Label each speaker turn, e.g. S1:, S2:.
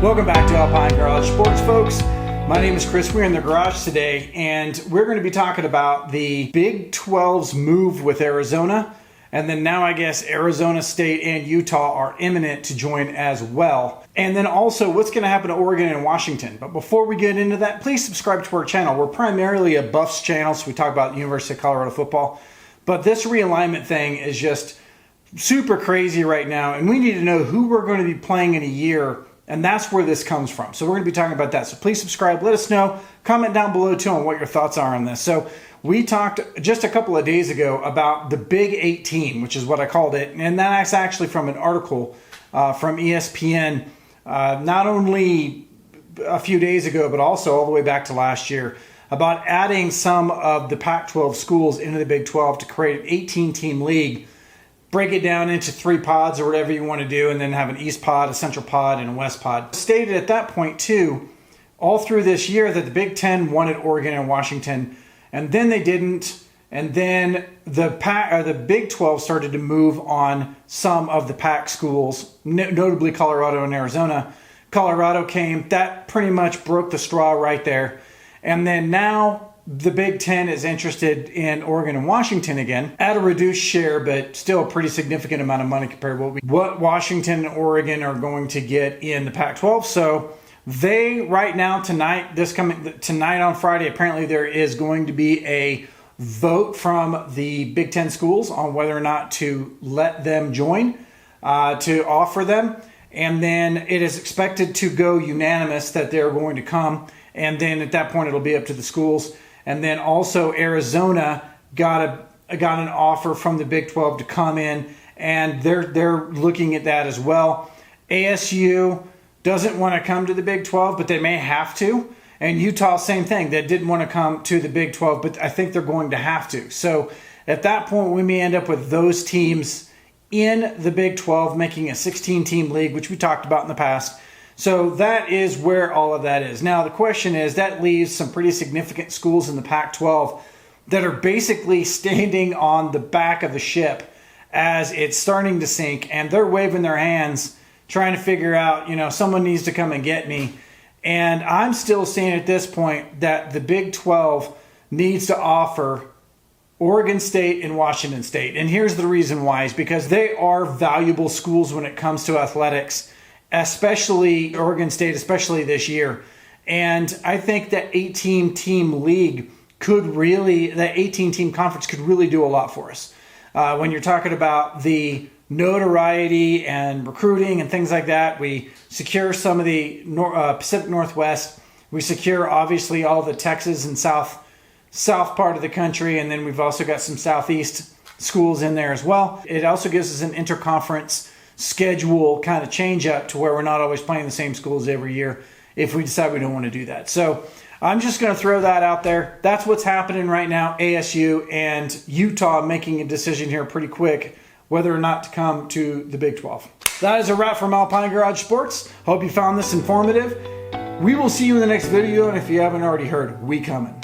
S1: Welcome back to Alpine Garage Sports, folks. My name is Chris. We're in the garage today, and we're going to be talking about the Big 12's move with Arizona, and then now I guess Arizona State and Utah are imminent to join as well. And then also what's going to happen to Oregon and Washington. But before we get into that, please subscribe to our channel. We're primarily a Buffs channel, so we talk about University of Colorado football. But this realignment thing is just super crazy right now, and we need to know who we're going to be playing in a year. And that's where this comes from. So we're going to be talking about that. So please subscribe. Let us know. Comment down below too on what your thoughts are on this. So we talked just a couple of days ago about the Big 18, which is what I called it. And that's actually from an article from ESPN, not only a few days ago, but also all the way back to last year, about adding some of the Pac-12 schools into the Big 12 to create an 18-team league. Break it down into 3 pods or whatever you want to do, and then have an East pod, a Central pod, and a West pod. Stated at that point too, all through this year, that the Big 10 wanted Oregon and Washington, and then they didn't, and then the Big 12 started to move on some of the PAC schools, notably Colorado and Arizona. Colorado came, that pretty much broke the straw right there, and then now the Big 10 is interested in Oregon and Washington again at a reduced share, but still a pretty significant amount of money compared to what Washington and Oregon are going to get in the Pac-12. So they right now tonight on Friday, apparently there is going to be a vote from the Big 10 schools on whether or not to let them join, to offer them. And then it is expected to go unanimous that they're going to come. And then at that point, it'll be up to the schools. And then also Arizona got an offer from the Big 12 to come in, and they're looking at that as well. ASU doesn't want to come to the Big 12, but they may have to. And Utah, same thing. They didn't want to come to the Big 12, but I think they're going to have to. So at that point, we may end up with those teams in the Big 12 making a 16-team league, which we talked about in the past. So that is where all of that is. Now, the question is, that leaves some pretty significant schools in the Pac-12 that are basically standing on the back of the ship as it's starting to sink, and they're waving their hands trying to figure out, someone needs to come and get me. And I'm still saying at this point that the Big 12 needs to offer Oregon State and Washington State. And here's the reason why, is because they are valuable schools when it comes to athletics, especially Oregon State, especially this year. And I think that 18-team league that 18-team conference could really do a lot for us. When you're talking about the notoriety and recruiting and things like that, we secure some of the Pacific Northwest. We secure, obviously, all the Texas and south part of the country, and then we've also got some Southeast schools in there as well. It also gives us an interconference schedule kind of change up to where we're not always playing the same schools every year if we decide we don't want to do that. So I'm just going to throw that out there. That's what's happening right now. ASU and Utah making a decision here pretty quick whether or not to come to the Big 12. That is a wrap from Alpine Garage Sports. Hope you found this informative. We will see you in the next video, and if you haven't already heard, we coming.